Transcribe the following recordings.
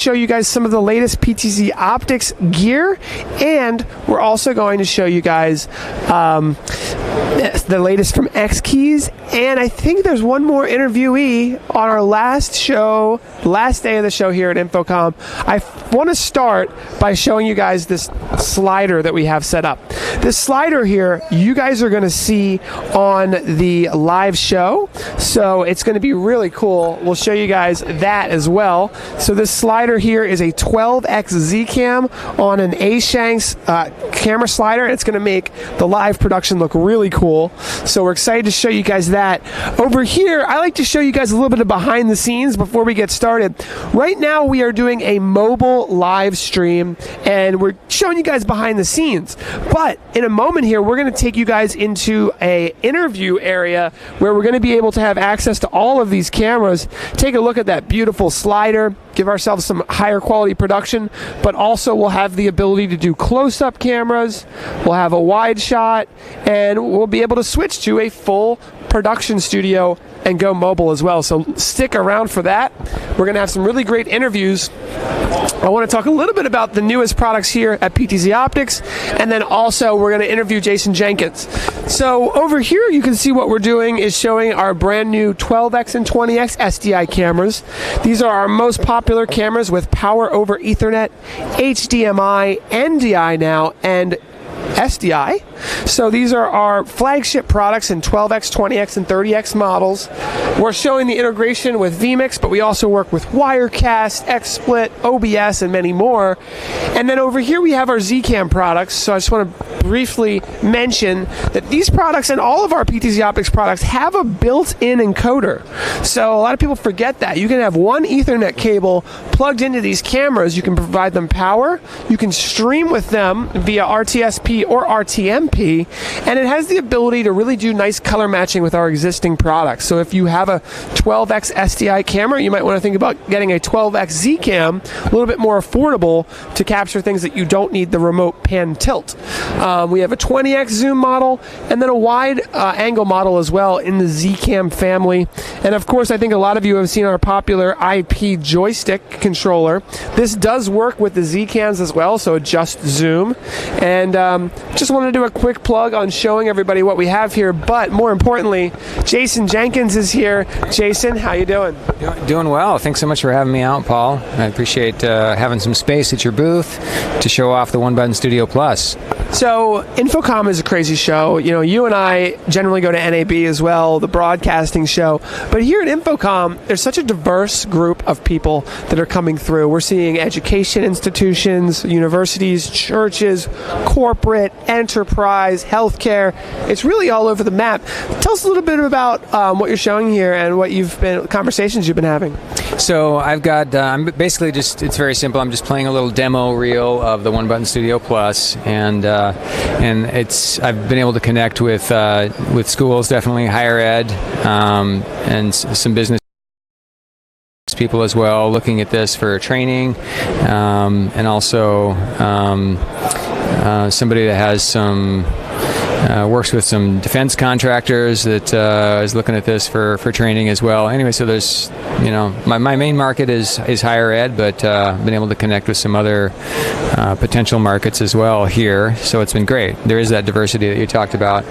show you guys some of the latest PTZOptics gear, and we're also going to show you guys the latest from X-Keys, and I think there's one more interviewee on our last day of the show here at InfoComm. I want to start by showing you guys this slider that we have set up. This slider here, you guys are going to see on the live show, so it's going to be really cool. We'll show you guys that as well. So this slider here is a 12x Z-Cam on an A-Shanks camera slider, and it's going to make the live production look really cool. So we're excited to show you guys that. Over here, I like to show you guys a little bit of behind the scenes before we get started. Right now, we are doing a mobile live stream, and we're showing you guys behind the scenes. But in a moment here, we're going to take you guys into a interview area where we're going to be able to have access to all of these cameras, take a look at that beautiful slider, give ourselves some higher quality production, but also we'll have the ability to do close-up cameras, we'll have a wide shot, and we'll be able to switch to a full production studio and go mobile as well. So stick around for that. We're going to have some really great interviews. I want to talk a little bit about the newest products here at PTZOptics, and then also we're going to interview Jason Jenkins. So over here you can see what we're doing is showing our brand new 12x and 20x SDI cameras. These are our most popular cameras with power over Ethernet, HDMI, NDI now, and SDI. So these are our flagship products in 12x, 20x, and 30x models. We're showing the integration with vMix, but we also work with Wirecast, XSplit, OBS, and many more. And then over here we have our Z-Cam products. So I just want to briefly mention that these products and all of our PTZOptics products have a built-in encoder. So a lot of people forget that. You can have one Ethernet cable plugged into these cameras. You can provide them power. You can stream with them via RTSP or RTMP, and it has the ability to really do nice color matching with our existing products. So if you have a 12x SDI camera, you might want to think about getting a 12x Z-Cam, a little bit more affordable to capture things that you don't need the remote pan tilt. We have a 20x zoom model, and then a wide angle model as well in the Z-Cam family. And of course, I think a lot of you have seen our popular IP joystick controller. This does work with the Z-Cams as well, so adjust zoom. And just wanted to do a quick plug on showing everybody what we have here, but more importantly, Jason Jenkins is here. Jason, how you doing? Doing well. Thanks so much for having me out, Paul. I appreciate having some space at your booth to show off the One Button Studio Plus. So InfoComm is a crazy show. You know, you and I generally go to NAB as well, the broadcasting show. But here at InfoComm, there's such a diverse group of people that are coming through. We're seeing education institutions, universities, churches, corporate, enterprise, healthcare. It's really all over the map. Tell us a little bit about what you're showing here and what conversations you've been having. So I've got, I'm basically just, it's very simple. I'm just playing a little demo reel of the One Button Studio Plus, and I've been able to connect with schools, definitely higher ed, and some business people as well, looking at this for training, and also somebody that has some works with some defense contractors that is looking at this for training as well. Anyway, so there's, you know, my main market is higher ed, but I've been able to connect with some other potential markets as well here. So it's been great. There is that diversity that you talked about.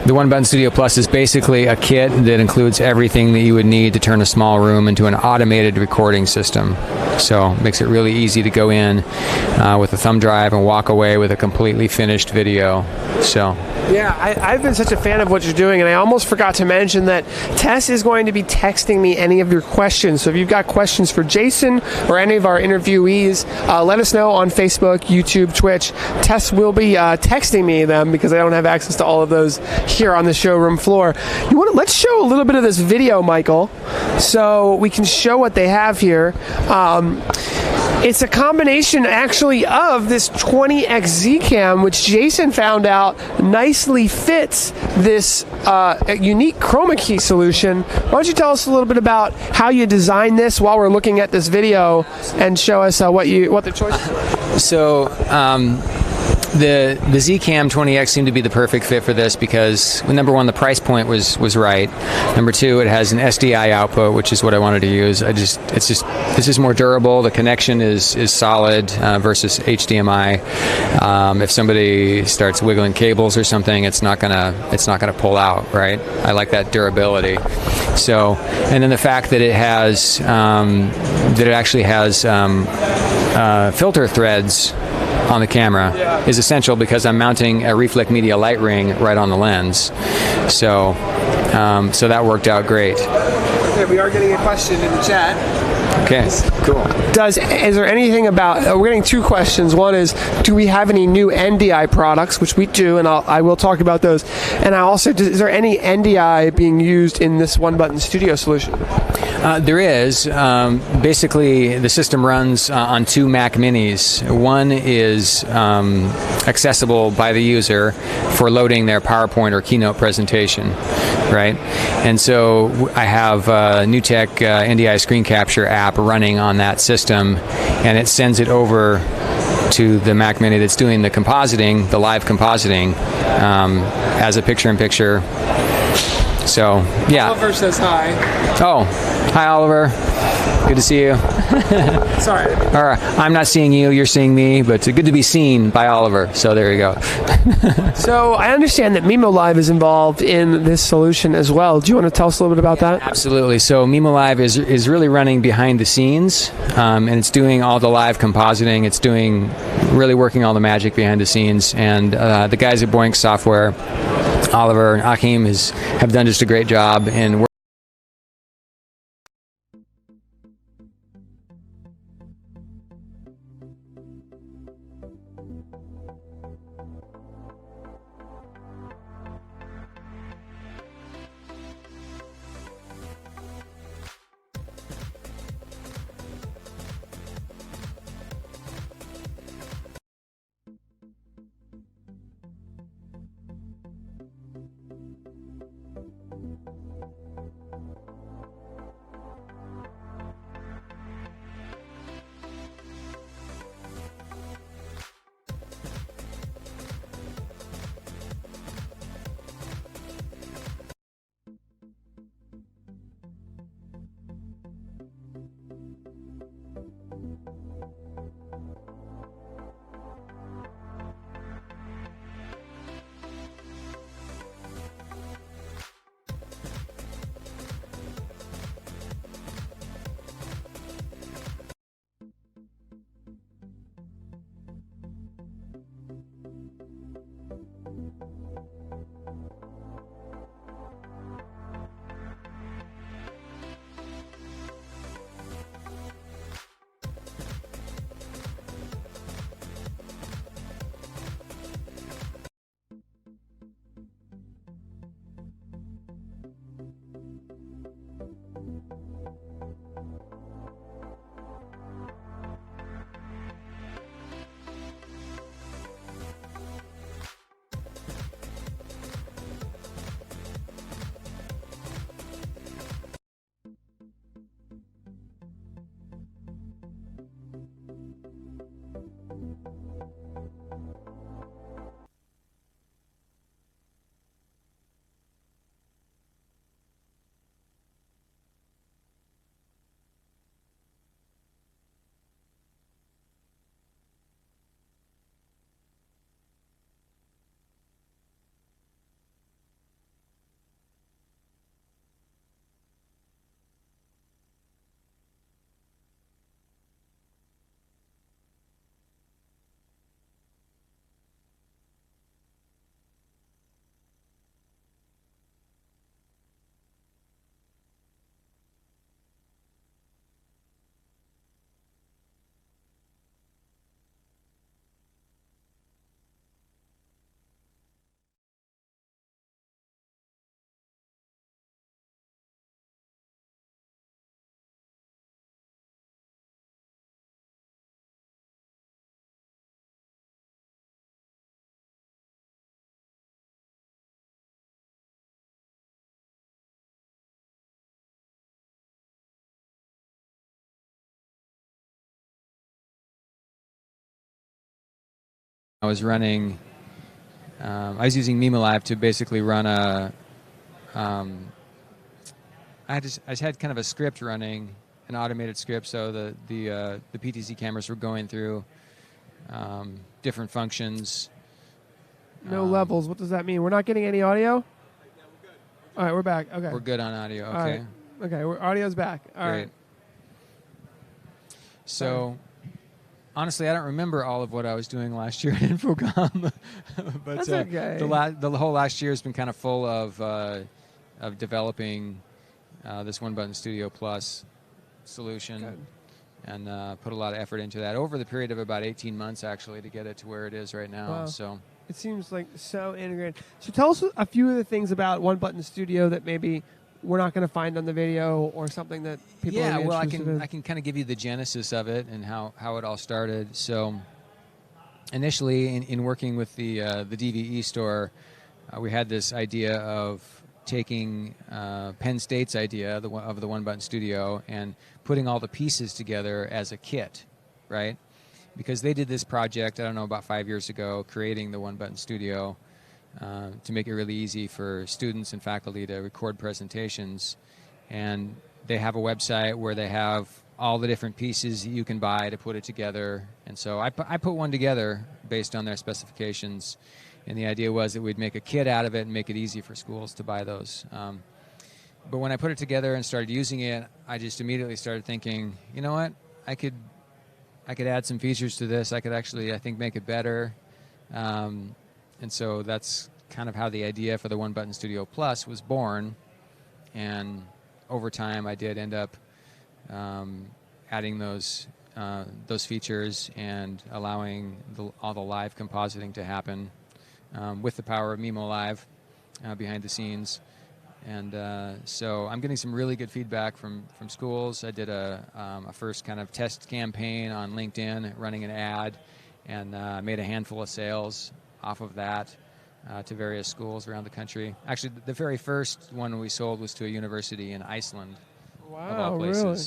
The One Button Studio Plus is basically a kit that includes everything that you would need to turn a small room into an automated recording system. So it makes it really easy to go in with a thumb drive and walk away with a completely finished video. So yeah, I've been such a fan of what you're doing, and I almost forgot to mention that Tess is going to be texting me any of your questions. So if you've got questions for Jason or any of our interviewees, let us know on Facebook, YouTube, Twitch. Tess will be texting me them because I don't have access to all of those here on the showroom floor. Let's show a little bit of this video, Michael, so we can show what they have here. It's a combination, actually, of this 20x Z-Cam, which Jason found out nicely fits this unique chroma key solution. Why don't you tell us a little bit about how you designed this while we're looking at this video, and show us what the choices are? So The Zcam 20X seemed to be the perfect fit for this because, number one, the price point was right. Number two, it has an SDI output, which is what I wanted to use. It's just more durable. The connection is solid versus HDMI. If somebody starts wiggling cables or something, it's not gonna pull out, right? I like that durability. So, and then the fact that it actually has filter threads on the camera is essential because I'm mounting a Reflect Media light ring right on the lens. So that worked out great. Okay, we are getting a question in the chat. Okay, cool. Is there anything about, we're getting two questions. One is, do we have any new NDI products, which we do, and I will talk about those. And I also, is there any NDI being used in this one-button studio solution? There is. Basically, the system runs on two Mac Minis. One is accessible by the user for loading their PowerPoint or Keynote presentation, right? And so I have NewTek NDI Screen Capture app running on that system, and it sends it over to the Mac Mini that's doing the compositing, the live compositing, as a picture-in-picture. So, yeah. Oliver says hi. Oh, hi, Oliver. Good to see you. Sorry. All right. I'm not seeing you, you're seeing me, but it's good to be seen by Oliver. So there you go. So I understand that Mimo Live is involved in this solution as well. Do you want to tell us a little bit about that? Absolutely. So Mimo Live is really running behind the scenes, and it's doing all the live compositing. It's really working all the magic behind the scenes. And the guys at Boink Software, Oliver and Achim, have done just a great job in working. I was running. I was using MemoLive to basically run a. I just had kind of a script running, an automated script. So the PTZ cameras were going through different functions. No levels. What does that mean? We're not getting any audio? All right, we're back. Okay. We're good on audio. Okay. All right. Okay, audio's back. All Great. right. So, honestly, I don't remember all of what I was doing last year at InfoComm. But That's okay. The whole last year has been kind of full of developing this One Button Studio Plus solution. Good. And put a lot of effort into that over the period of about 18 months, actually, to get it to where it is right now. Wow. So It seems like so integrated. So tell us a few of the things about One Button Studio that maybe we're not going to find on the video, or something that people are interested in. I can kind of give you the genesis of it and how it all started. So initially, in working with the DVE store, we had this idea of taking Penn State's idea of the One Button Studio and putting all the pieces together as a kit, right? Because they did this project, I don't know, about 5 years ago, creating the One Button Studio to make it really easy for students and faculty to record presentations. And they have a website where they have all the different pieces that you can buy to put it together. And so I put one together based on their specifications. And the idea was that we'd make a kit out of it and make it easy for schools to buy those. But when I put it together and started using it, I just immediately started thinking, you know what, I could add some features to this. I could actually, I think, make it better. And so that's kind of how the idea for the One Button Studio Plus was born. And over time, I did end up adding those features and allowing all the live compositing to happen with the power of MemoLive behind the scenes. And so I'm getting some really good feedback from schools. I did a first kind of test campaign on LinkedIn, running an ad, and made a handful of sales off of that to various schools around the country. Actually, the very first one we sold was to a university in Iceland, of all places. Really?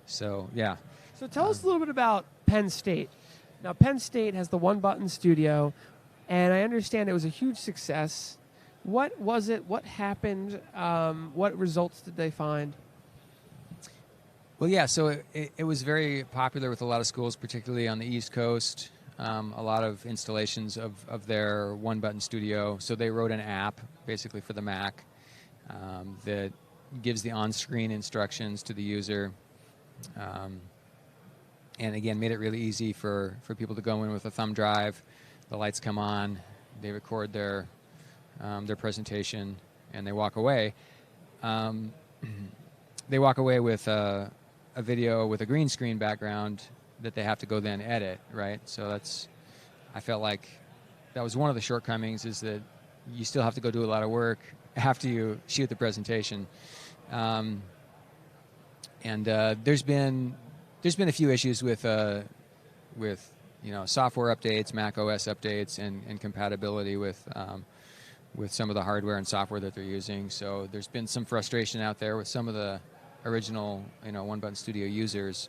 So, yeah. So tell us a little bit about Penn State. Now, Penn State has the One Button Studio, and I understand it was a huge success. What was it? What happened? What results did they find? Well, yeah, so it was very popular with a lot of schools, particularly on the East Coast. A lot of installations of their One Button Studio. So they wrote an app, basically for the Mac, that gives the on-screen instructions to the user. And again, made it really easy for people to go in with a thumb drive. The lights come on, they record their presentation, and they walk away. They walk away with a video with a green screen background that they have to go then edit, right? So I felt like that was one of the shortcomings, is that you still have to go do a lot of work after you shoot the presentation. And there's been a few issues with software updates, Mac OS updates, and compatibility with some of the hardware and software that they're using. So there's been some frustration out there with some of the original One Button Studio users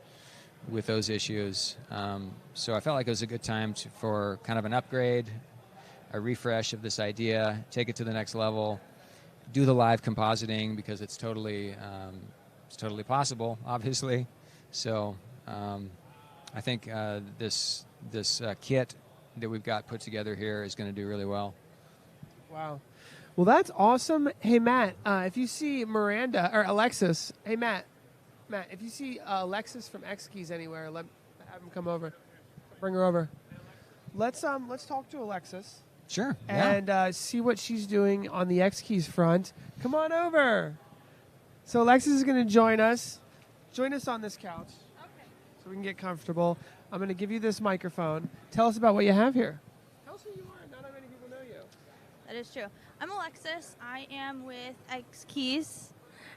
with those issues. So I felt like it was a good time for kind of an upgrade, a refresh of this idea, take it to the next level, do the live compositing, because it's totally possible, obviously. So I think this kit that we've got put together here is going to do really well. Wow. Well, that's awesome. Hey, Matt, if you see Miranda or Alexis, hey, Matt, if you see Alexis from X Keys anywhere, have him come over. Bring her over. Let's talk to Alexis. Sure. And see what she's doing on the X Keys front. Come on over. So Alexis is going to join us. Join us on this couch. Okay. So we can get comfortable. I'm going to give you this microphone. Tell us about what you have here. Tell us who you are. Not many people know you. That is true. I'm Alexis. I am with X Keys.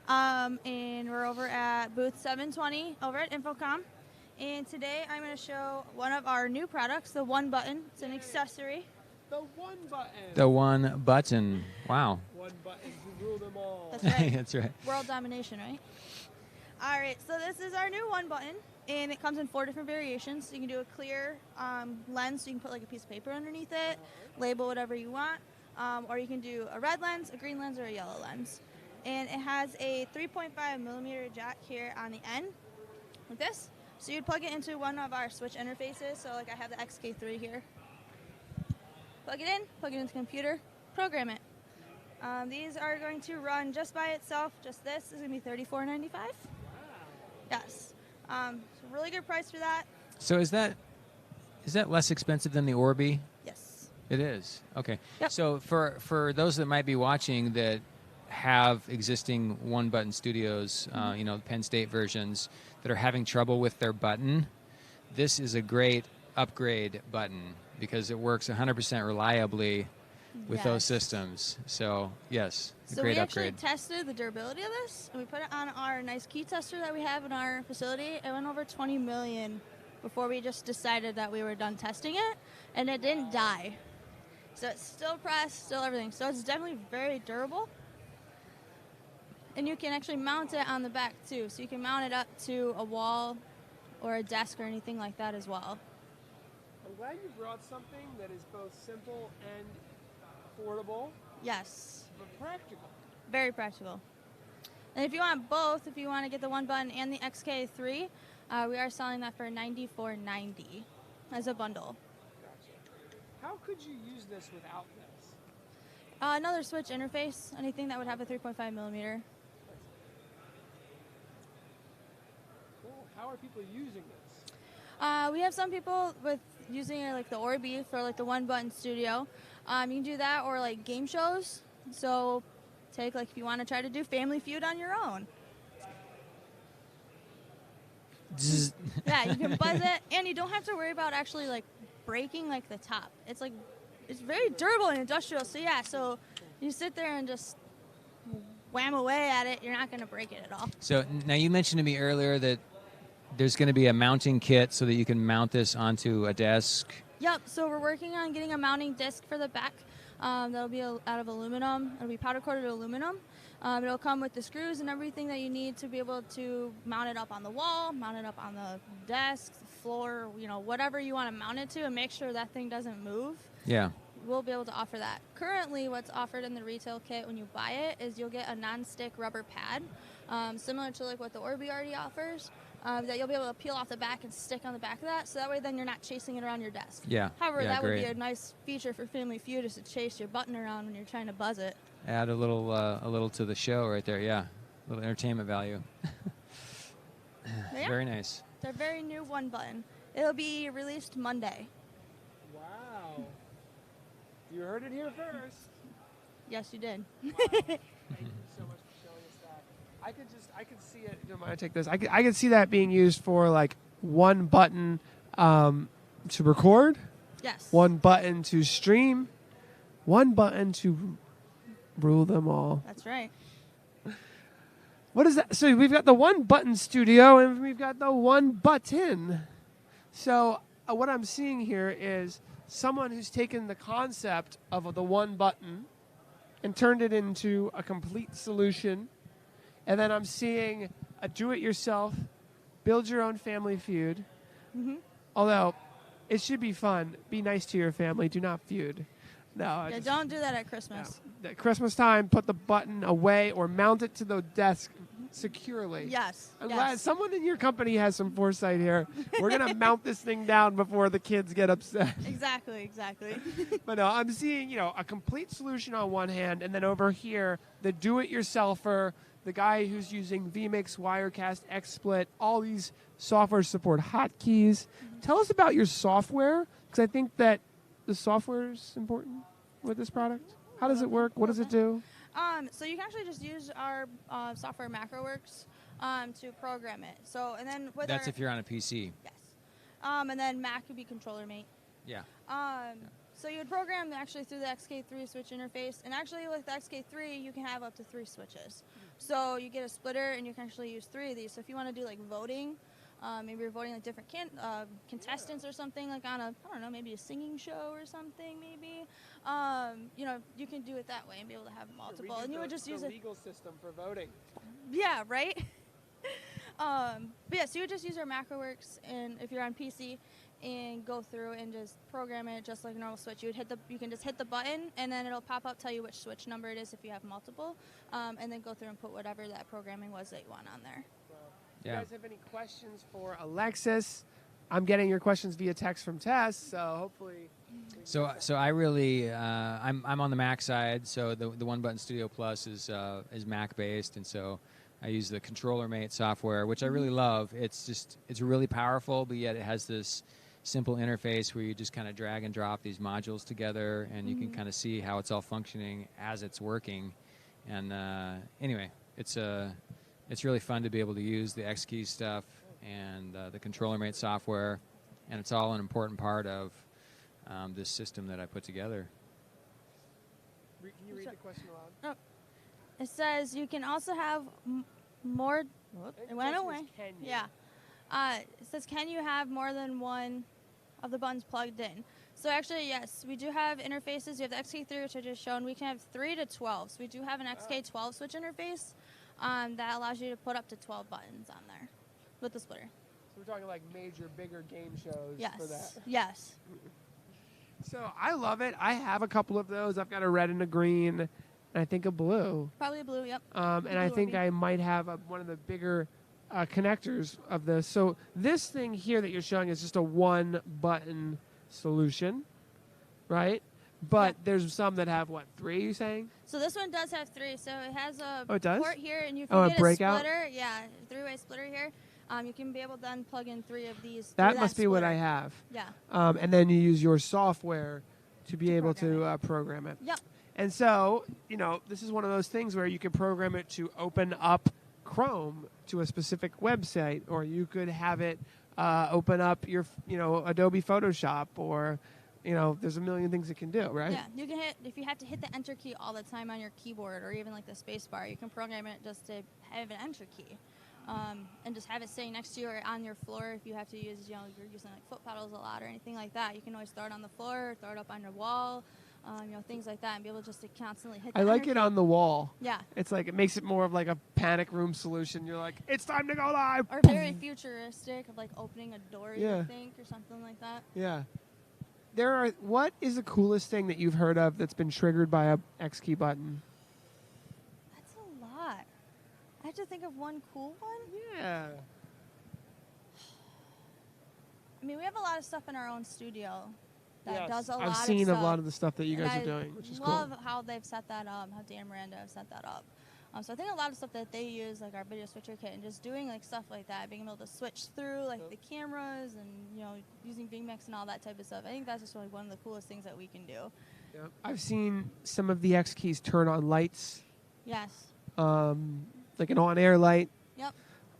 And we're over at booth 720 over at InfoComm. And today I'm going to show one of our new products, the One Button. It's an accessory. The One Button. The One Button. Wow. One Button to rule them all. That's right. That's right. World domination, right? All right, so this is our new One Button. and it comes in 4 different variations. So you can do a clear lens, so you can put like a piece of paper underneath it, label whatever you want, or you can do a red lens, a green lens, or a yellow lens. And it has a 3.5 millimeter jack here on the end, like this. So you'd plug it into one of our switch interfaces. So like I have the XK3 here. Plug it in, plug it into the computer, program it. These are going to run just by itself. Just this is going to be $34.95. Yes. It's a really good price for that. So is that less expensive than the Orbi? Yes. It is. Okay. Yep. So for those that might be watching that have existing one-button studios, the Penn State versions, that are having trouble with their button, this is a great upgrade button because it works 100% reliably with those systems. So, yes, a great upgrade. We actually tested the durability of this, and we put it on our nice key tester that we have in our facility. It went over 20 million before we just decided that we were done testing it, and it didn't die. So it's still pressed, still everything. So it's definitely very durable. And you can actually mount it on the back, too. So you can mount it up to a wall or a desk or anything like that as well. I'm glad you brought something that is both simple and affordable. Yes. But practical. Very practical. And if you want both, if you want to get the one button and the XK3, we are selling that for $94.90 as a bundle. Gotcha. How could you use this without this? Another switch interface, anything that would have a 3.5 millimeter. Cool. How are people using this? We have some people with using it like the Orbi for like the one button studio. You can do that, or like game shows. So take like if you want to try to do Family Feud on your own. Yeah, you can buzz it, and you don't have to worry about actually like breaking like the top. It's very durable and industrial. So yeah, so you sit there and just wham away at it. You're not going to break it at all. So now you mentioned to me earlier that there's going to be a mounting kit so that you can mount this onto a desk. Yep, so we're working on getting a mounting disc for the back. That'll be out of aluminum. It'll be powder coated aluminum. It'll come with the screws and everything that you need to be able to mount it up on the wall, mount it up on the desk, the floor, whatever you want to mount it to, and make sure that thing doesn't move. Yeah. We'll be able to offer that. Currently, what's offered in the retail kit when you buy it is you'll get a non-stick rubber pad, similar to like what the Orbi already offers, that you'll be able to peel off the back and stick on the back of that, so that way then you're not chasing it around your desk. Yeah. However, yeah, that great. would be a nice feature for Family Feud, is to chase your button around when you're trying to buzz it. Add a little to the show right there. Yeah, a little entertainment value. Yeah. Very nice. It's our very new one button. It'll be released Monday. Wow. You heard it here first. Yes, you did. Thank you so much for showing us that. I could see it. Don't mind, I take this. I could see that being used for like one button to record, Yes. one button to stream, one button to rule them all. That's right. What is that? So we've got the one button studio and we've got the one button. So what I'm seeing here is someone who's taken the concept of the one button and turned it into a complete solution. And then I'm seeing a do-it-yourself, build your own Family Feud. Mm-hmm. Although it should be fun. Be nice to your family. Do not feud. No. Yeah, don't do that at Christmas. No. At Christmas time, put the button away or mount it to the desk securely. Yes. I'm yes. glad someone in your company has some foresight here. We're going to mount this thing down before the kids get upset. Exactly. But no, I'm seeing, a complete solution on one hand, and then over here, the do-it-yourselfer, the guy who's using vMix, Wirecast, XSplit, all these software support hotkeys. Mm-hmm. Tell us about your software, because I think that the software is important with this product. How does it work? What does it do? So you can actually just use our software MacroWorks to program it. So and then with That's if you're on a PC. Yes. And then Mac would be controller mate. Yeah. So you would program actually through the XK3 switch interface, and actually with the XK3 you can have up to 3 switches. So you get a splitter, and you can actually use 3 of these. So if you want to do like voting, maybe you're voting like different contestants or something, like on maybe a singing show or something, maybe. You can do it that way and be able to have multiple. And you would just use the legal system for voting. Yeah, right. But yeah, so you would just use our MacroWorks, and if you're on PC, and go through and just program it just like a normal switch. You can just hit the button, and then it'll pop up, tell you which switch number it is if you have multiple, and then go through and put whatever that programming was that you want on there. Do you guys have any questions for Alexis? I'm getting your questions via text from Tess, so hopefully. So I really I'm on the Mac side. So the One Button Studio Plus is Mac based, and so I use the ControllerMate software, which I really love. It's really powerful, but yet it has this simple interface where you just kind of drag and drop these modules together, and you can kind of see how it's all functioning as it's working. And anyway, it's really fun to be able to use the X-Keys stuff and the ControllerMate software, and it's all an important part of this system that I put together. Can you read the question aloud? Oh. It says you can also have more. It went away. Yeah. It says, can you have more than one of the buttons plugged in? So actually, yes, we do have interfaces. We have the XK3, which I just shown. We can have 3 to 12. So we do have an XK12 switch interface that allows you to put up to 12 buttons on there with the splitter. So we're talking like major, bigger game shows for that. Yes. So I love it. I have a couple of those. I've got a red and a green, and I think a blue. Probably a blue, yep. And I think I might have one of the bigger connectors of this. So this thing here that you're showing is just a one-button solution, right? But there's some that have, what, 3, you saying? So this one does have 3. So it has a it does? port here, and you can get a breakout? splitter. Yeah, 3-way splitter here. You can be able to then plug in 3 of these. That must be what I have. Yeah. And then you use your software to be able to program it. Yep. And so, this is one of those things where you can program it to open up Chrome to a specific website, or you could have it open up your, Adobe Photoshop, or, there's a million things it can do, right? Yeah, you can if you have to hit the enter key all the time on your keyboard, or even like the space bar, you can program it just to have an enter key. And just have it sitting next to you or on your floor if you have to use, you're using like foot pedals a lot or anything like that. You can always throw it on the floor, throw it up on your wall, things like that, and be able just to constantly hit the I like it on the wall. Yeah. It's like, it makes it more of like a panic room solution. You're like, it's time to go live. Or very futuristic of like opening a door, you think, or something like that. Yeah. What is the coolest thing that you've heard of that's been triggered by a X key button? That's a lot. I have to think of one cool one. Yeah. I mean, we have a lot of stuff in our own studio that does a lot of stuff. I've seen a lot of the stuff that you guys are doing, which is cool. I love how they've set that up, how Dan and Miranda have set that up. So I think a lot of stuff that they use, like our video switcher kit, and just doing like stuff like that, being able to switch through like the cameras and using VMix and all that type of stuff. I think that's just really one of the coolest things that we can do. Yep. I've seen some of the X keys turn on lights. Yes. Like an on-air light. Yep.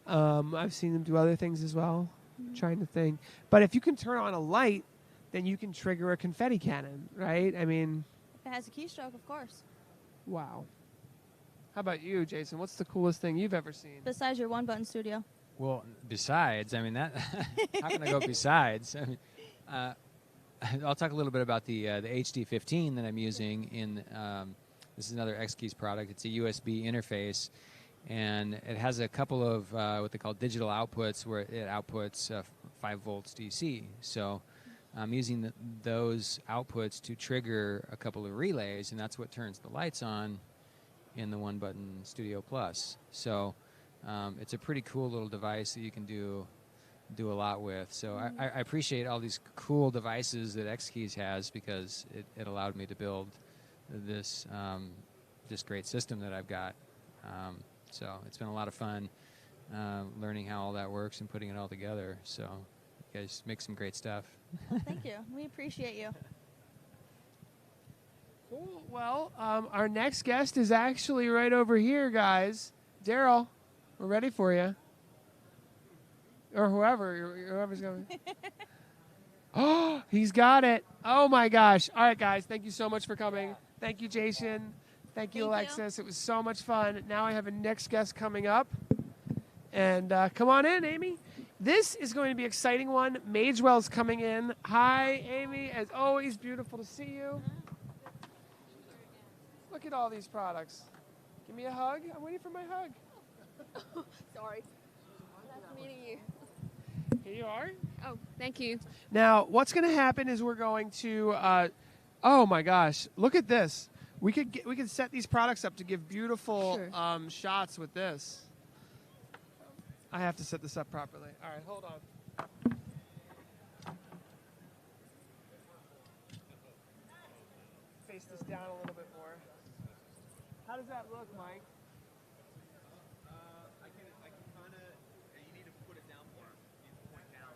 I've seen them do other things as well. Trying to think. But if you can turn on a light, then you can trigger a confetti cannon, right? I mean... If it has a keystroke, of course. Wow. How about you, Jason? What's the coolest thing you've ever seen? Besides your one-button studio. Well, besides, I mean, that how can I go besides? I mean, I'll talk a little bit about the HD-15 that I'm using in... this is another X-Keys product. It's a USB interface, and it has a couple of what they call digital outputs where it outputs 5 volts DC. So I'm using those outputs to trigger a couple of relays, and that's what turns the lights on in the One Button Studio Plus. So it's a pretty cool little device that you can do a lot with. So I appreciate all these cool devices that X-Keys has, because it allowed me to build this great system that I've got. So it's been a lot of fun learning how all that works and putting it all together. So you guys make some great stuff. Well, thank you. We appreciate you. Cool. Well, our next guest is actually right over here, guys. Darryl, we're ready for you. Or whoever's going. Oh, he's got it. Oh, my gosh. All right, guys. Thank you so much for coming. Thank you, Jason. Thank you, Alexis. It was so much fun. Now I have a next guest coming up. And come on in, Amy. This is going to be an exciting one. Magewell's coming in. Hi, Amy. As always, beautiful to see you. Look at all these products. Give me a hug. I'm waiting for my hug. Sorry. meeting you. Here you are. Oh, thank you. Now, what's going to happen is we're going to. Oh my gosh! Look at this. We could set these products up to give beautiful Sure. shots with this. I have to set this up properly. All right, hold on. Face this down a little bit more. How does that look, Mike? I can kind of. You need to put it down more. You need to point down.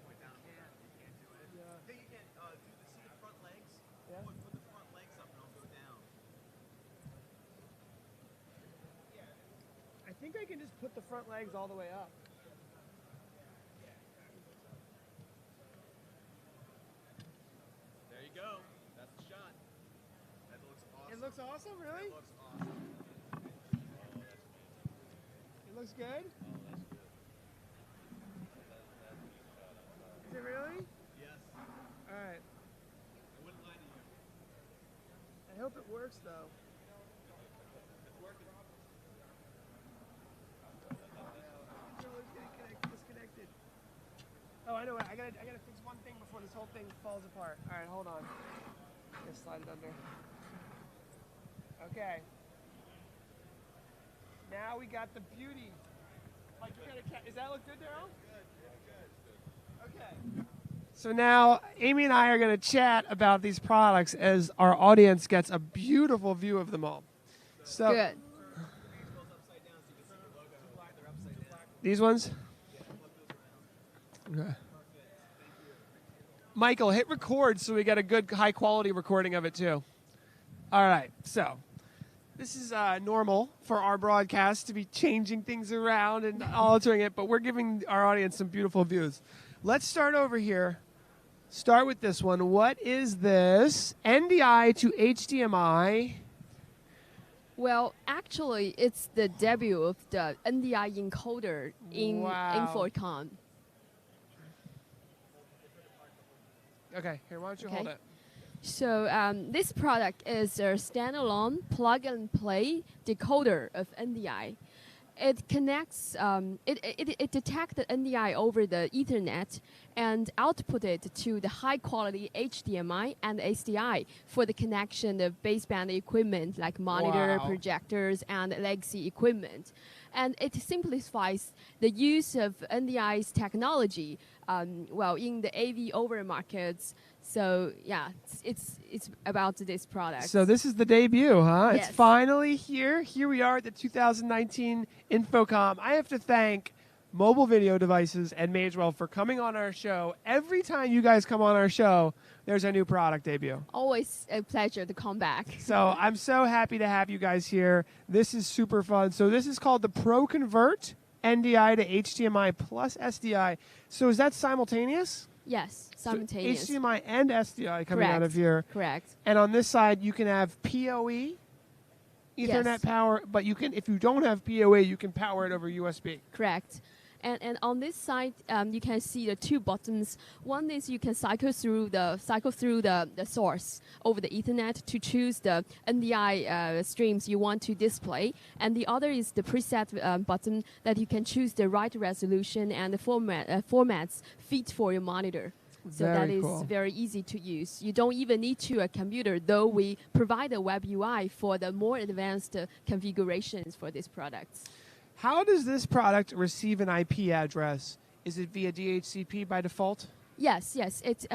Point down. You can't do it. Yeah. I think you can see the front legs. Yeah. Put the front legs up and I'll go down. I think I can just put the front legs all the way up. There you go. That's the shot. That looks awesome. It looks awesome, really? That looks awesome. It looks good? Is it really? Yes. All right. I wouldn't lie to you. I hope it works, though. It's working. Controller's getting disconnected. Oh, I know what. I gotta fix one thing before this whole thing falls apart. All right, hold on. Just slide it under. Okay. Now we got the beauty. Like, does that look good, Darryl? Good. Okay. So now Amy and I are going to chat about these products as our audience gets a beautiful view of them all. So Good. these ones? Okay. Michael, hit record so we get a good high quality recording of it too. All right, so this is normal for our broadcast to be changing things around and altering it, but we're giving our audience some beautiful views. Let's start over here. Start with this one. What is this? NDI to HDMI. Well, actually, it's the debut of the NDI encoder in Wow. InfoComm. Okay, here, why don't you Okay. hold it? So this product is a standalone plug-and-play decoder of NDI. It connects, it detects the NDI over the Ethernet and output it to the high-quality HDMI and SDI for the connection of baseband equipment like monitor, Wow. projectors, and legacy equipment. And it simplifies the use of NDI's technology, in the AV over markets. So yeah, it's about this product. So this is the debut, huh? Yes. It's finally here. Here we are at the 2019 InfoComm. I have to thank Mobile Video Devices and Magewell for coming on our show. Every time you guys come on our show, there's a new product debut. Always a pleasure to come back. So I'm so happy to have you guys here. This is super fun. So this is called the Pro Convert NDI to HDMI plus SDI. So is that simultaneous? Yes, So simultaneous. HDMI and SDI coming out of Correct. here. Correct. And on this side, you can have PoE, Ethernet Yes. power, but you can, if you don't have PoE, you can power it over USB. Correct. And on this side, you can see the two buttons. One is you can cycle through the source over the Ethernet to choose the NDI streams you want to display, and the other is the preset button that you can choose the right resolution and the formats fit for your monitor. So that Very is cool. very easy to use. You don't even need a computer, though we provide a web UI for the more advanced configurations for these products. How does this product receive an IP address? Is it via DHCP by default? Yes. It's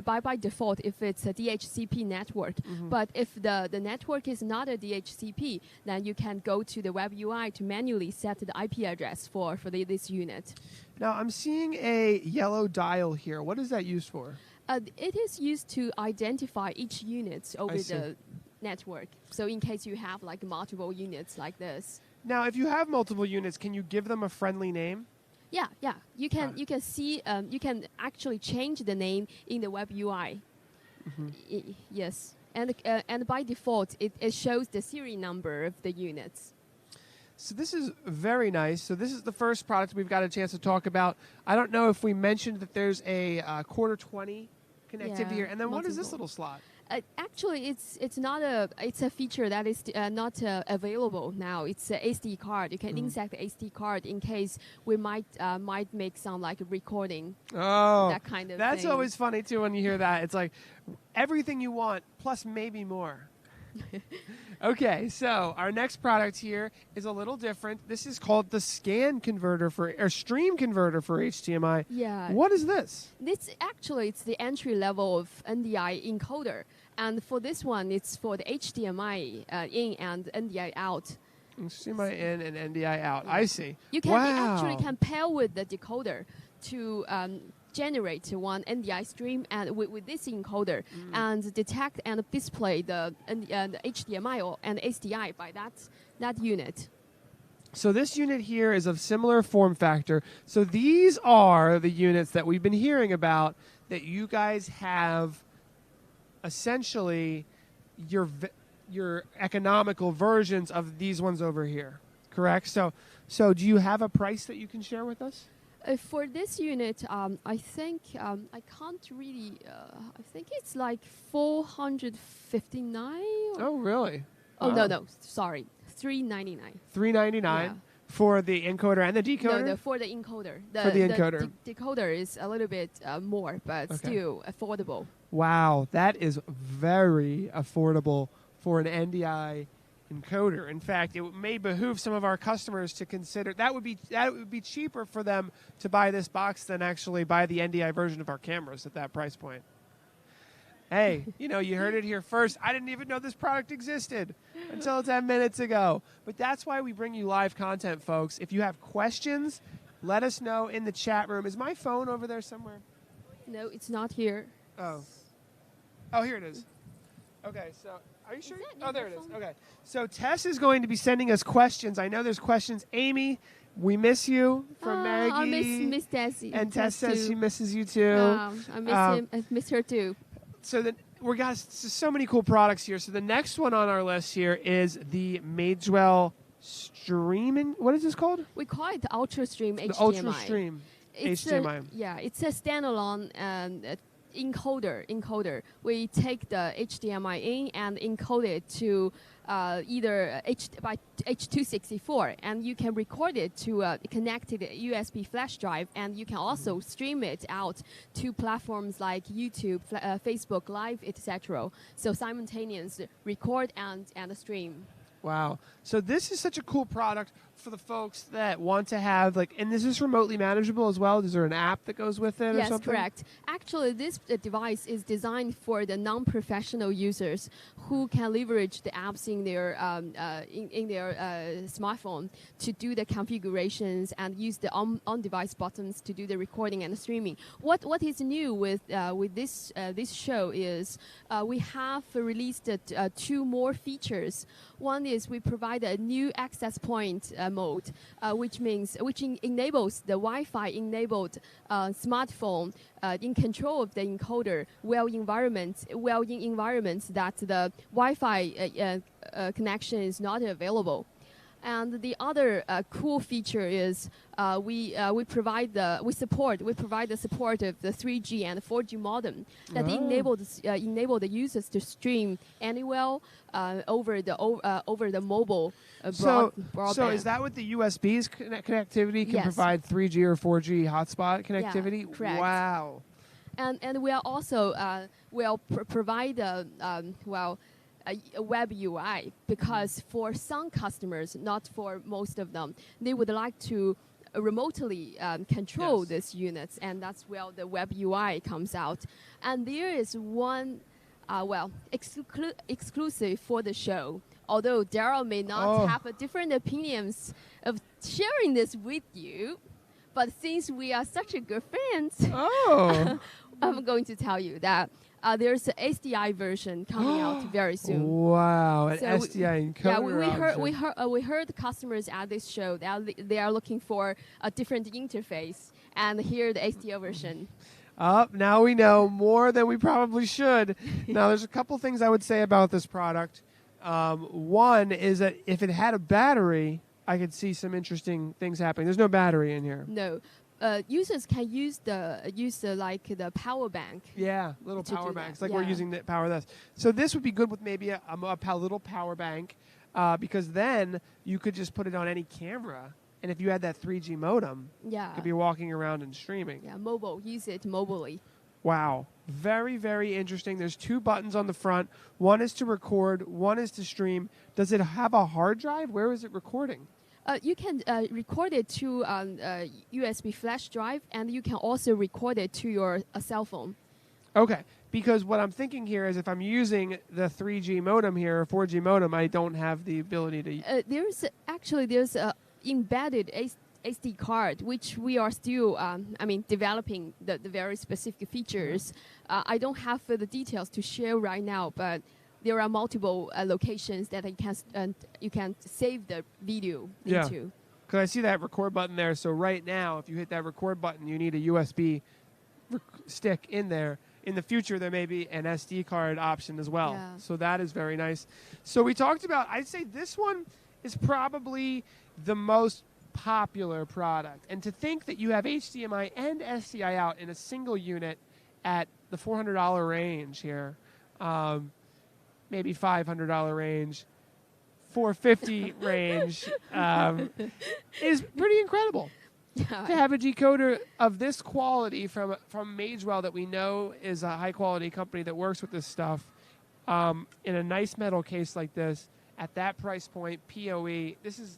by default if it's a DHCP network. But if the network is not a DHCP, then you can go to the web UI to manually set the IP address for this unit. Now, I'm seeing a yellow dial here. What is that used for? It is used to identify each unit over see. the network. So in case you have like multiple units like this. Now, if you have multiple units, can you give them a friendly name? Yeah. You can see you can actually change the name in the web UI. Yes, and by default it shows the serial number of the units. So this is very nice. So this is the first product we've got a chance to talk about. I don't know if we mentioned that there's a quarter 20 connectivity Yeah, here. And then what is this multiple. little slot? Actually, it's not it's a feature that is not available now. It's a SD card. You can insert the SD card in case we might make some like recording. Oh, that kind of that's thing. always funny too when you hear that. It's like everything you want plus maybe more. Okay, so our next product here is a little different. This is called the stream converter for HDMI. Yeah. What is this? It's the entry level of NDI encoder, and for this one, it's for the HDMI in and NDI out. HDMI in and NDI out. I see. You can wow. actually can pair with the decoder to generate one NDI stream and with this encoder and detect and display the HDMI and SDI by that unit. So this unit here is of similar form factor. So these are the units that we've been hearing about that you guys have essentially your economical versions of these ones over here, correct? So do you have a price that you can share with us? For this unit, I think I can't really. I think it's like 459. Oh, really? Oh no, sorry, 399. $399 for the encoder and the decoder. No, for the encoder. For the encoder, decoder is a little bit more, but still affordable. Wow, that is very affordable for an NDI encoder. In fact, it may behoove some of our customers to consider that would be cheaper for them to buy this box than actually buy the NDI version of our cameras at that price point. Hey, you heard it here first. I didn't even know this product existed until 10 minutes ago. But that's why we bring you live content, folks. If you have questions, let us know in the chat room. Is my phone over there somewhere? No, it's not here. Oh, here it is. Okay, so are you sure? Oh, there it is. Okay. So Tess is going to be sending us questions. I know there's questions. Amy, we miss you from Maggie. I miss Tessie. And Tess says she misses you too. I miss her too. So we got so many cool products here. So the next one on our list here is the Magewell streaming. What is this called? We call it the UltraStream HDMI. The UltraStream HDMI. It's a standalone encoder. We take the HDMI in and encode it to either by H.264, and you can record it to a connected USB flash drive, and you can also stream it out to platforms like YouTube, Facebook Live, etc. So simultaneous record and stream. Wow. So this is such a cool product for the folks that want to have, and this is remotely manageable as well? Is there an app that goes with it or something? Yes, correct. Actually, this device is designed for the non-professional users who can leverage the apps in their smartphone to do the configurations and use the on-device buttons to do the recording and streaming. What is new with this show is we have released two more features. One is we provide a new access point mode, which enables the Wi-Fi enabled smartphone in control of the encoder while in environments that the Wi-Fi connection is not available. And the other cool feature is we provide the support of the 3G and 4G modem that enable the users to stream anywhere over the mobile broadband. So is that what the USB's connectivity can Yes. provide 3G or 4G hotspot connectivity? Yeah, correct. Wow. And we are also provide a web UI, because for some customers, not for most of them, they would like to remotely control these units, and that's where the web UI comes out. And there is one, exclusive for the show. Although Darryl may not have a different opinions of sharing this with you, but since we are such a good friends, I'm going to tell you that there's an SDI version coming out very soon. Wow, an SDI encoder. We heard customers at this show that they are looking for a different interface, and here the SDI version. Now we know more than we probably should. Now, there's a couple things I would say about this product. One is that if it had a battery, I could see some interesting things happening. There's no battery in here. No. users can use the power bank. Yeah, little To power do banks, that, like we're yeah. using the power this. So this would be good with maybe a little power bank, because then you could just put it on any camera, and if you had that 3G modem, Yeah. you could be walking around and streaming. Yeah, mobile. Use it mobily. Wow. Very, very interesting. There's 2 buttons on the front. One is to record, one is to stream. Does it have a hard drive? Where is it recording? You can record it to a USB flash drive, and you can also record it to your cell phone. Okay. Because what I'm thinking here is if I'm using the 3G modem here, or 4G modem, I don't have the ability to... There's a embedded SD card, which we are still, developing the very specific features. I don't have the details to share right now, but there are multiple locations that you can save the video Yeah. into. Because I see that record button there. So right now, if you hit that record button, you need a USB stick in there. In the future, there may be an SD card option as well. Yeah. So that is very nice. So we talked about, I'd say this one is probably the most popular product. And to think that you have HDMI and SDI out in a single unit at the $400 range here, maybe $500 range, $450 range, is pretty incredible. To have a decoder of this quality from Magewell that we know is a high-quality company that works with this stuff in a nice metal case like this at that price point, PoE. This is.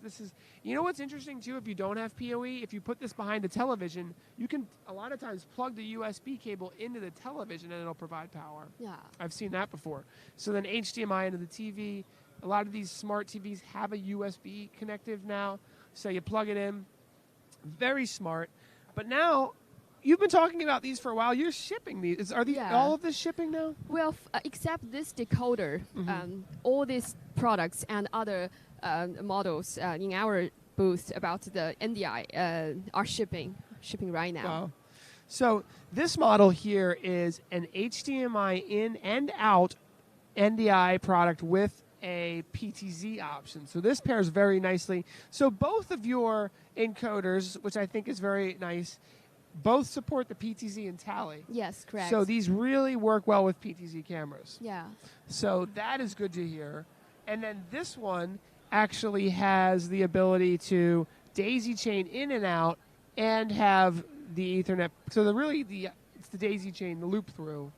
You know what's interesting too? If you don't have PoE, if you put this behind a television, you can a lot of times plug the USB cable into the television and it'll provide power. Yeah. I've seen that before. So then HDMI into the TV. A lot of these smart TVs have a USB connective now, so you plug it in. Very smart. But now, you've been talking about these for a while. You're shipping these. Are these Yeah. all of this shipping now? Well, except this decoder, all these products and other models in our booth about the NDI are shipping right now. Wow. So this model here is an HDMI in and out NDI product with a PTZ option. So this pairs very nicely. So both of your encoders, which I think is very nice, both support the PTZ and Tally. Yes, correct. So these really work well with PTZ cameras. Yeah. So that is good to hear. And then this one actually has the ability to daisy chain in and out and have the Ethernet. So it's the daisy chain, the loop through.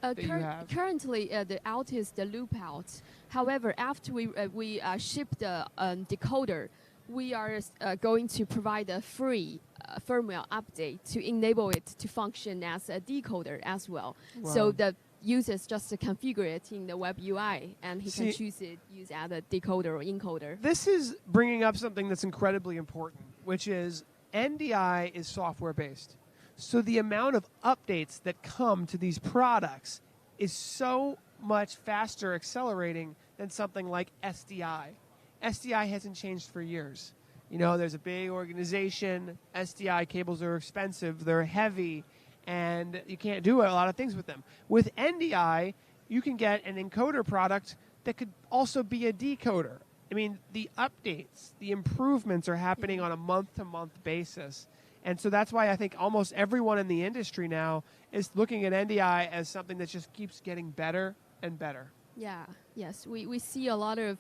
That you have. Currently, the out is the loop out. However, after we ship the decoder, we are going to provide a free firmware update to enable it to function as a decoder as well. Wow. So the users just configure it in the web UI, and he can choose it, use as a decoder or encoder. This is bringing up something that's incredibly important, which is NDI is software-based. So the amount of updates that come to these products is so much faster accelerating than something like SDI. SDI hasn't changed for years. You know, there's a big organization. SDI cables are expensive. They're heavy. And you can't do a lot of things with them. With NDI, you can get an encoder product that could also be a decoder. I mean, the updates, the improvements are happening on a month-to-month basis. And so that's why I think almost everyone in the industry now is looking at NDI as something that just keeps getting better and better. Yeah, yes. We see a lot of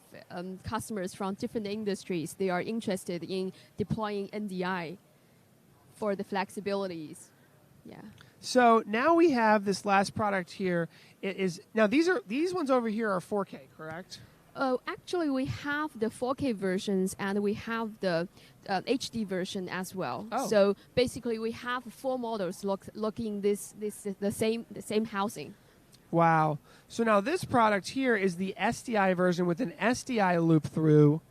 customers from different industries. They are interested in deploying NDI for the flexibilities. Yeah. So now we have this last product here. Now these ones over here are 4K, correct? Actually, we have the 4K versions and we have the HD version as well. Oh. So basically, we have 4 models looking the same housing. Wow. So now this product here is the SDI version with an SDI loop through,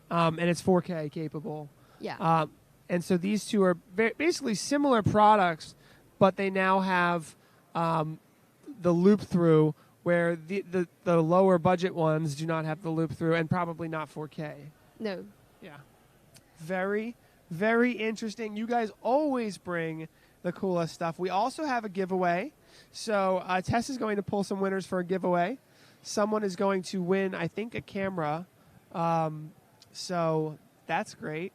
and it's 4K capable. Yeah. And so these two are basically similar products, but they now have the loop through, where the lower budget ones do not have the loop through, and probably not 4K. No. Yeah. Very, very interesting. You guys always bring the coolest stuff. We also have a giveaway. So Tess is going to pull some winners for a giveaway. Someone is going to win, I think, a camera. So that's great.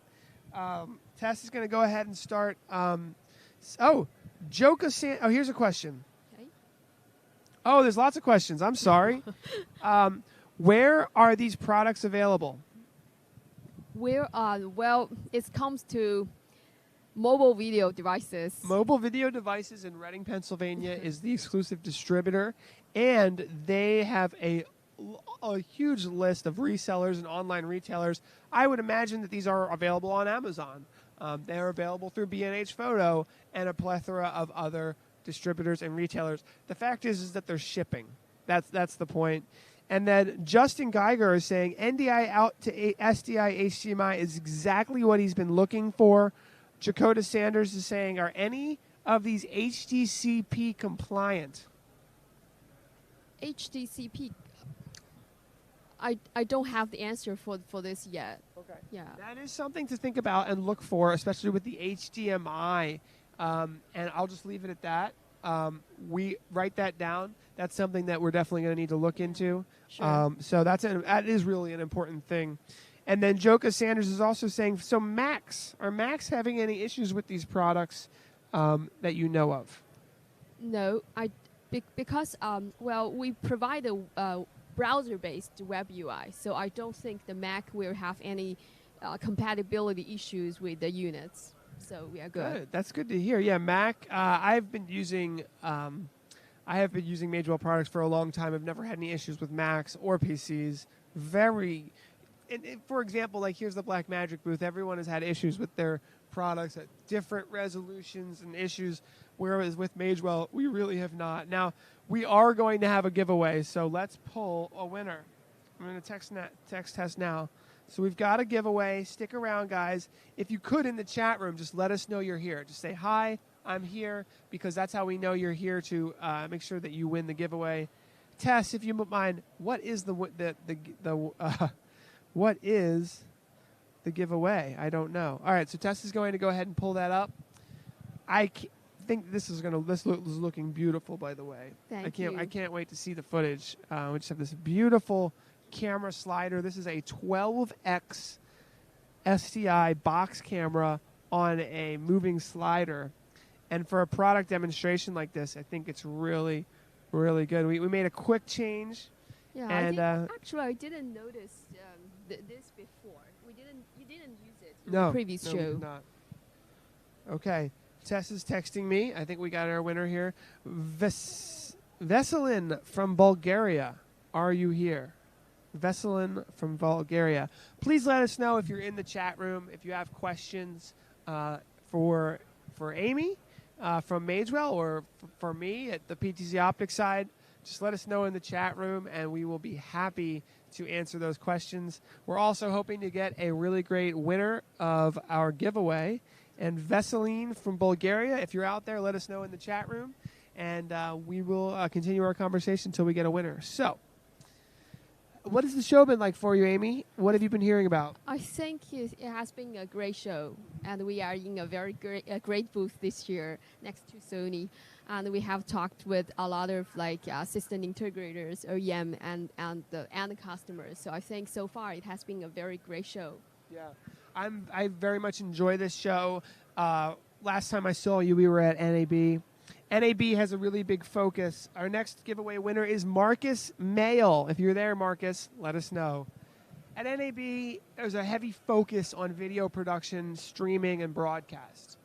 Tess is going to go ahead and start. Here's a question. Okay. Oh, there's lots of questions. I'm sorry. Where are these products available? Well, it comes to mobile video devices. Mobile video devices in Reading, Pennsylvania is the exclusive distributor, and they have a huge list of resellers and online retailers. I would imagine that these are available on Amazon. They're available through B&H Photo and a plethora of other distributors and retailers. The fact is that they're shipping. That's the point. And then Justin Geiger is saying NDI out to SDI HDMI is exactly what he's been looking for. Jakota Sanders is saying, are any of these HDCP compliant? HDCP. I don't have the answer for this yet. Okay. Yeah. That is something to think about and look for, especially with the HDMI. And I'll just leave it at that. We write that down. That's something that we're definitely going to need to look into. Sure. So that is really an important thing. And then Joka Sanders is also saying, so are Macs having any issues with these products that you know of? No, because we provide a browser-based web UI, so I don't think the Mac will have any compatibility issues with the units. So we are good. That's good to hear. Yeah, Mac. I've been using Magewell products for a long time. I've never had any issues with Macs or PCs. For example, like here's the Blackmagic booth. Everyone has had issues with their products at different resolutions and issues, whereas with Magewell, we really have not. Now, we are going to have a giveaway, so let's pull a winner. I'm going to text Tess now. So we've got a giveaway. Stick around, guys. If you could, in the chat room, just let us know you're here. Just say, hi, I'm here, because that's how we know you're here to make sure that you win the giveaway. Tess, if you don't mind, what is what is the giveaway? I don't know. All right, so Tess is going to go ahead and pull that up. I think this is looking beautiful, by the way. Thank you. I can't wait to see the footage. We just have this beautiful camera slider. This is a 12x SDI box camera on a moving slider. And for a product demonstration like this, I think it's really, really good. We made a quick change. Yeah, and I didn't notice this before. You didn't use it in no, the previous no, show. we did not. Okay, Tess is texting me. I think we got our winner here. Veselin from Bulgaria. Are you here? Veselin from Bulgaria. Please let us know if you're in the chat room, if you have questions for Amy from Magewell or for me at the PTZOptics side. Just let us know in the chat room, and we will be happy to answer those questions. We're also hoping to get a really great winner of our giveaway. And Veseline from Bulgaria, if you're out there, let us know in the chat room, and we will continue our conversation until we get a winner. So, what has the show been like for you, Amy? What have you been hearing about? I think it has been a great show, and we are in a very great booth this year next to Sony. And we have talked with a lot of system integrators, OEM, and the customers. So I think so far it has been a very great show. Yeah, I very much enjoy this show. Last time I saw you, we were at NAB. NAB has a really big focus. Our next giveaway winner is Marcus Mayle. If you're there, Marcus, let us know. At NAB, there's a heavy focus on video production, streaming, and broadcast.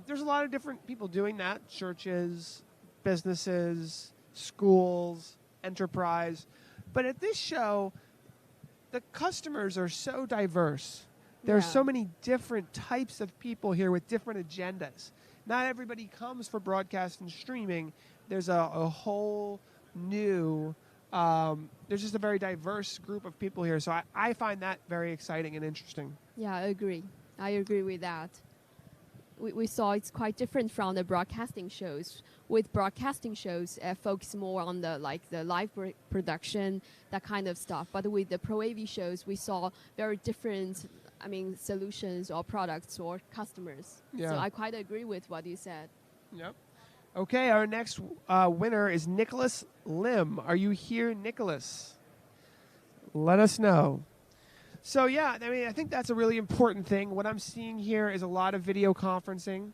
There's a lot of different people doing that. Churches, businesses, schools, enterprise. But at this show, the customers are so diverse. There are so many different types of people here with different agendas. Not everybody comes for broadcast and streaming. There's a whole new, there's just a very diverse group of people here. So I find that very exciting and interesting. Yeah, I agree. I agree with that. We saw it's quite different from the broadcasting shows. With broadcasting shows, focus more on the live production, that kind of stuff. But with the Pro AV shows, we saw very different, solutions or products or customers. Yeah. So I quite agree with what you said. Yep. Okay, our next winner is Nicholas Lim. Are you here, Nicholas? Let us know. So yeah, I mean, I think that's a really important thing. What I'm seeing here is a lot of video conferencing,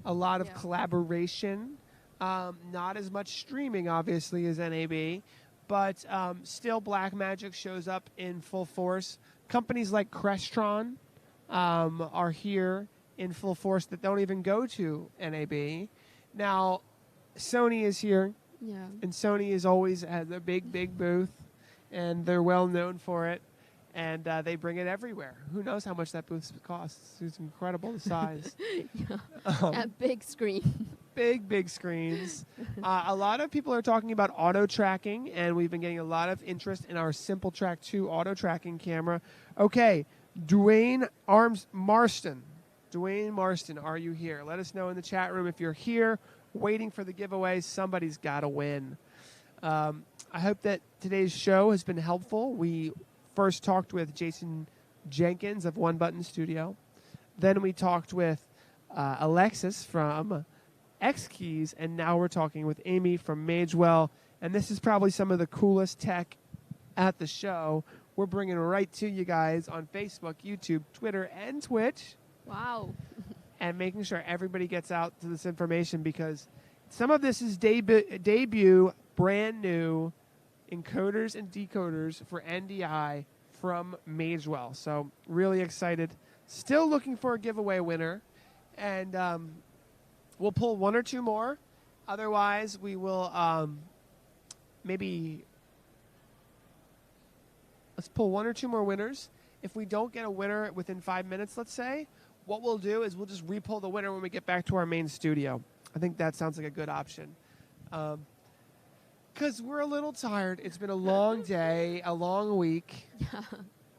a lot of collaboration, not as much streaming, obviously, as NAB, but still Blackmagic shows up in full force. Companies like Crestron are here in full force that don't even go to NAB. Now, Sony is here, and Sony is always at a big booth, and they're well known for it. And they bring it everywhere. Who knows how much that booth costs? It's incredible, the size. A big screen. Big screens. A lot of people are talking about auto tracking, and we've been getting a lot of interest in our Simple Track 2 auto tracking camera. Okay, Dwayne Marston, are you here? Let us know in the chat room if you're here, waiting for the giveaway. Somebody's got to win. I hope that today's show has been helpful. We first talked with Jason Jenkins of One Button Studio. Then we talked with Alexis from X-Keys, and now we're talking with Amy from Magewell. And this is probably some of the coolest tech at the show. We're bringing it right to you guys on Facebook, YouTube, Twitter, and Twitch. Wow. And making sure everybody gets out to this information, because some of this is debut, brand new encoders and decoders for NDI from Magewell. So really excited. Still looking for a giveaway winner. And we'll pull one or two more. Otherwise, we will maybe... Let's pull one or two more winners. If we don't get a winner within 5 minutes, let's say, what we'll do is we'll just re-pull the winner when we get back to our main studio. I think that sounds like a good option. Because we're a little tired. It's been a long day, a long week.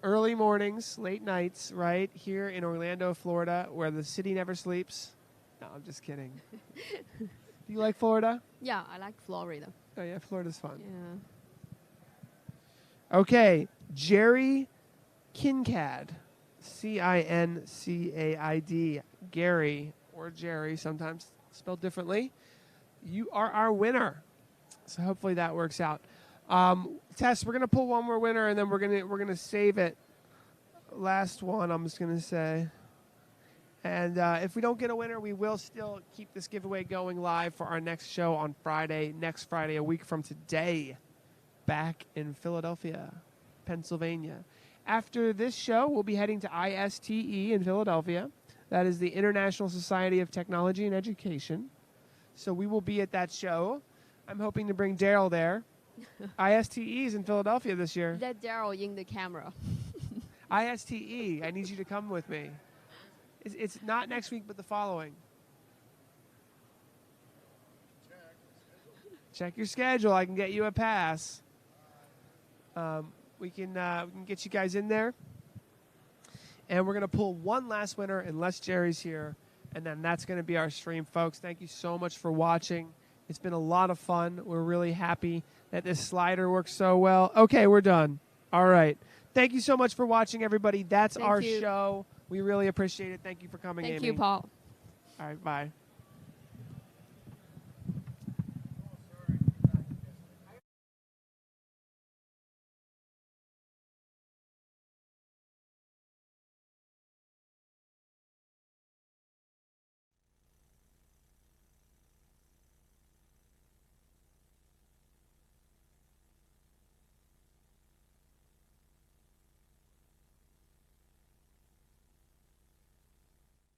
Early mornings, late nights, right? Here in Orlando, Florida, where the city never sleeps. No, I'm just kidding. Do you like Florida? Yeah, I like Florida. Oh, yeah, Florida's fun. Yeah. Okay, Jerry Kincaid. Cincaid. Gary, or Jerry, sometimes spelled differently. You are our winner. So hopefully that works out. Tess, we're gonna pull one more winner, and then we're gonna save it. Last one, I'm just gonna say. And if we don't get a winner, we will still keep this giveaway going live for our next show on Friday, next Friday, a week from today, back in Philadelphia, Pennsylvania. After this show, we'll be heading to ISTE in Philadelphia. That is the International Society of Technology and Education. So we will be at that show. I'm hoping to bring Darryl there. ISTE is in Philadelphia this year. Let Darryl in the camera. ISTE, I need you to come with me. It's not next week, but the following. Check your schedule. I can get you a pass. We can get you guys in there. And we're going to pull one last winner unless Jerry's here. And then that's going to be our stream, folks. Thank you so much for watching. It's been a lot of fun. We're really happy that this slider works so well. Okay, we're done. All right. Thank you so much for watching, everybody. That's our show. We really appreciate it. Thank you for coming, Amy. Thank you, Paul. All right, bye.